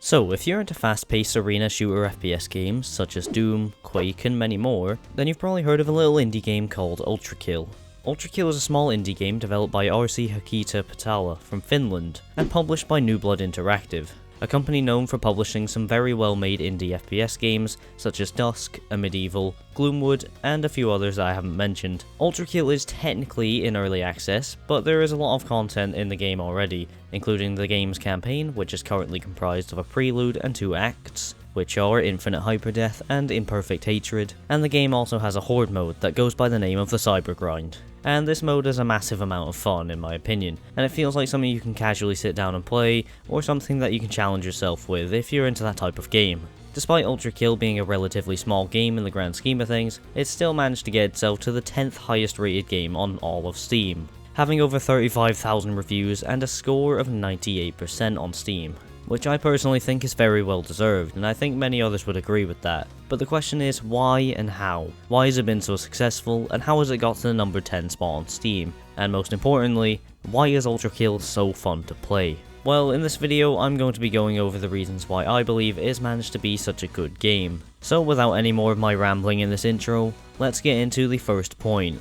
So, if you're into fast-paced arena shooter FPS games such as Doom, Quake, and many more, then you've probably heard of a little indie game called ULTRAKILL. ULTRAKILL is a small indie game developed by RC Hakita Patala from Finland, and published by New Blood Interactive, a company known for publishing some very well-made indie FPS games such as Dusk, A Medieval, Gloomwood, and a few others that I haven't mentioned. ULTRAKILL is technically in early access, but there is a lot of content in the game already, including the game's campaign, which is currently comprised of a prelude and 2 acts, which are Infinite Hyperdeath and Imperfect Hatred, and the game also has a Horde mode that goes by the name of the Cybergrind. And this mode is a massive amount of fun in my opinion, and it feels like something you can casually sit down and play, or something that you can challenge yourself with if you're into that type of game. Despite ULTRAKILL being a relatively small game in the grand scheme of things, it still managed to get itself to the 10th highest rated game on all of Steam, having over 35,000 reviews and a score of 98% on Steam, which I personally think is very well deserved, and I think many others would agree with that. But the question is, why and how? Why has it been so successful, and how has it got to the number 10 spot on Steam? And most importantly, why is ULTRAKILL so fun to play? Well, in this video I'm going to be going over the reasons why I believe it has managed to be such a good game. So without any more of my rambling in this intro, let's get into the first point.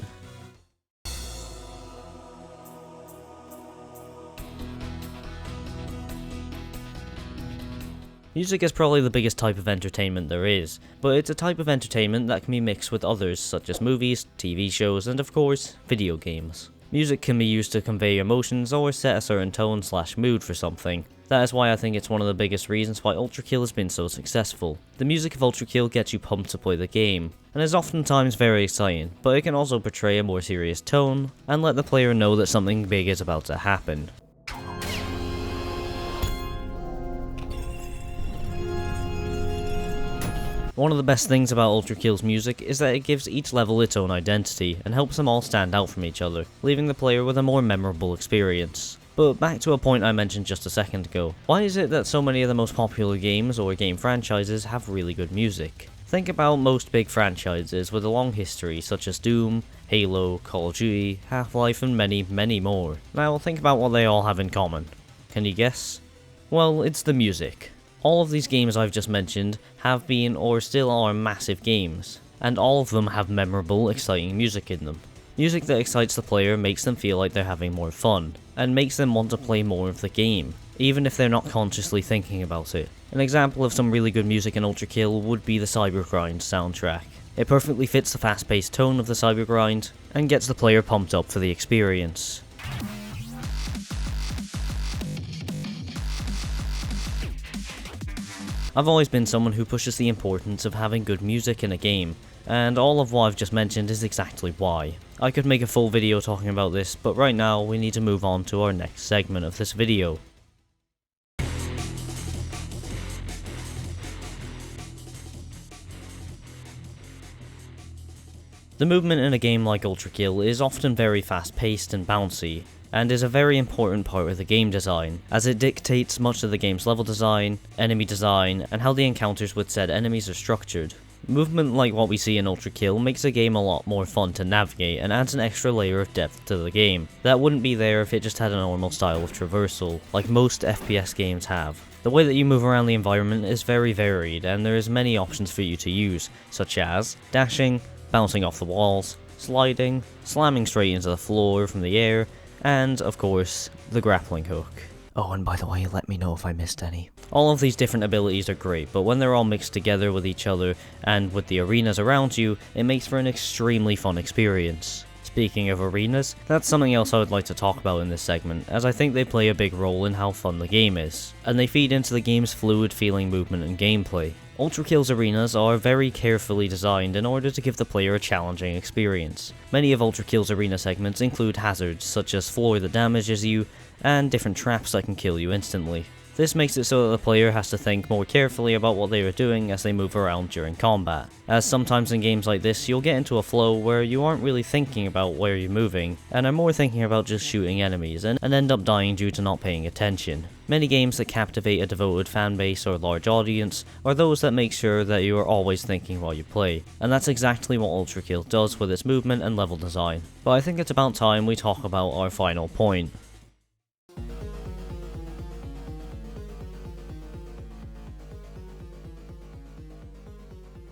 Music is probably the biggest type of entertainment there is, but it's a type of entertainment that can be mixed with others such as movies, TV shows, and of course, video games. Music can be used to convey emotions or set a certain tone/mood for something. That is why I think it's one of the biggest reasons why ULTRAKILL has been so successful. The music of ULTRAKILL gets you pumped to play the game, and is oftentimes very exciting, but it can also portray a more serious tone, and let the player know that something big is about to happen. One of the best things about ULTRAKILL's music is that it gives each level its own identity, and helps them all stand out from each other, leaving the player with a more memorable experience. But back to a point I mentioned just a second ago, why is it that so many of the most popular games or game franchises have really good music? Think about most big franchises with a long history such as Doom, Halo, Call of Duty, Half-Life, and many, many more. Now think about what they all have in common. Can you guess? Well, it's the music. All of these games I've just mentioned have been or still are massive games, and all of them have memorable, exciting music in them. Music that excites the player makes them feel like they're having more fun, and makes them want to play more of the game, even if they're not consciously thinking about it. An example of some really good music in ULTRAKILL would be the Cybergrind soundtrack. It perfectly fits the fast-paced tone of the Cybergrind, and gets the player pumped up for the experience. I've always been someone who pushes the importance of having good music in a game, and all of what I've just mentioned is exactly why. I could make a full video talking about this, but right now we need to move on to our next segment of this video. The movement in a game like ULTRAKILL is often very fast-paced and bouncy, and is a very important part of the game design, as it dictates much of the game's level design, enemy design, and how the encounters with said enemies are structured. Movement like what we see in ULTRAKILL makes the game a lot more fun to navigate and adds an extra layer of depth to the game that wouldn't be there if it just had a normal style of traversal, like most FPS games have. The way that you move around the environment is very varied, and there is many options for you to use, such as dashing, bouncing off the walls, sliding, slamming straight into the floor from the air, and, of course, the grappling hook. Oh, and by the way, let me know if I missed any. All of these different abilities are great, but when they're all mixed together with each other, and with the arenas around you, it makes for an extremely fun experience. Speaking of arenas, that's something else I would like to talk about in this segment, as I think they play a big role in how fun the game is, and they feed into the game's fluid feeling movement and gameplay. ULTRAKILL's arenas are very carefully designed in order to give the player a challenging experience. Many of ULTRAKILL's arena segments include hazards such as floor that damages you, and different traps that can kill you instantly. This makes it so that the player has to think more carefully about what they are doing as they move around during combat, as sometimes in games like this you'll get into a flow where you aren't really thinking about where you're moving, and are more thinking about just shooting enemies, and end up dying due to not paying attention. Many games that captivate a devoted fanbase or large audience are those that make sure that you are always thinking while you play, and that's exactly what ULTRAKILL does with its movement and level design. But I think it's about time we talk about our final point.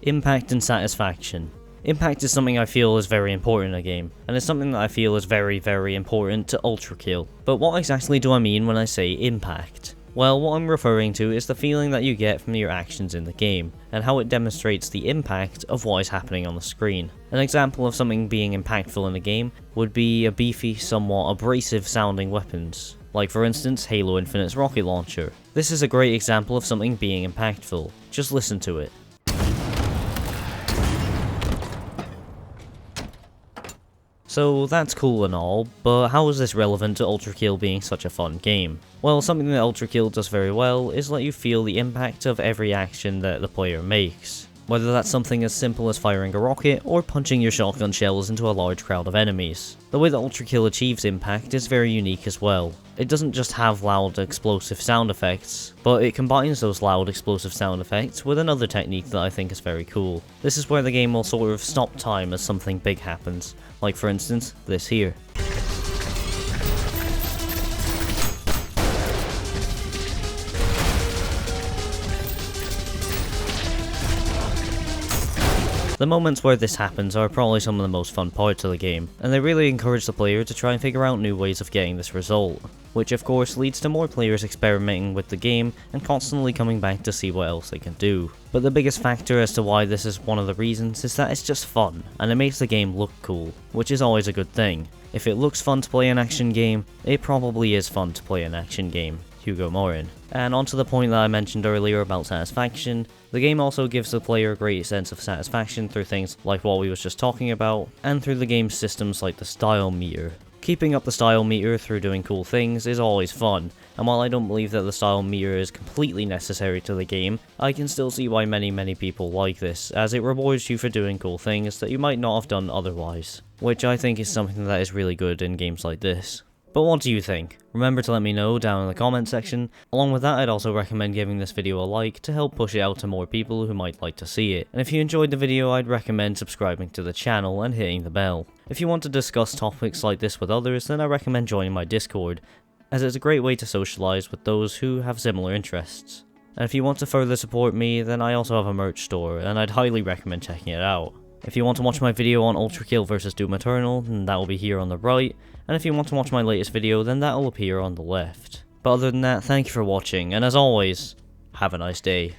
Impact and satisfaction. Impact is something I feel is very important in a game, and it's something that I feel is very, very important to ULTRAKILL. But what exactly do I mean when I say impact? Well, what I'm referring to is the feeling that you get from your actions in the game, and how it demonstrates the impact of what is happening on the screen. An example of something being impactful in a game would be a beefy, somewhat abrasive sounding weapons, like for instance Halo Infinite's rocket launcher. This is a great example of something being impactful. Just listen to it. So that's cool and all, but how is this relevant to ULTRAKILL being such a fun game? Well, something that ULTRAKILL does very well is let you feel the impact of every action that the player makes. Whether that's something as simple as firing a rocket, or punching your shotgun shells into a large crowd of enemies. The way that ULTRAKILL achieves impact is very unique as well. It doesn't just have loud explosive sound effects, but it combines those loud explosive sound effects with another technique that I think is very cool. This is where the game will sort of stop time as something big happens, like for instance, this here. The moments where this happens are probably some of the most fun parts of the game, and they really encourage the player to try and figure out new ways of getting this result, which of course leads to more players experimenting with the game and constantly coming back to see what else they can do. But the biggest factor as to why this is one of the reasons is that it's just fun, and it makes the game look cool, which is always a good thing. If it looks fun to play an action game, it probably is fun to play an action game. Hugo Morin. And onto the point that I mentioned earlier about satisfaction, the game also gives the player a great sense of satisfaction through things like what we was just talking about, and through the game's systems like the style meter. Keeping up the style meter through doing cool things is always fun, and while I don't believe that the style meter is completely necessary to the game, I can still see why many people like this, as it rewards you for doing cool things that you might not have done otherwise, which I think is something that is really good in games like this. But what do you think? Remember to let me know down in the comment section. Along with that, I'd also recommend giving this video a like to help push it out to more people who might like to see it. And if you enjoyed the video, I'd recommend subscribing to the channel and hitting the bell. If you want to discuss topics like this with others, then I recommend joining my Discord, as it's a great way to socialize with those who have similar interests. And if you want to further support me, then I also have a merch store, and I'd highly recommend checking it out. If you want to watch my video on ULTRAKILL vs Doom Eternal, then that will be here on the right, and if you want to watch my latest video, then that will appear on the left. But other than that, thank you for watching, and as always, have a nice day.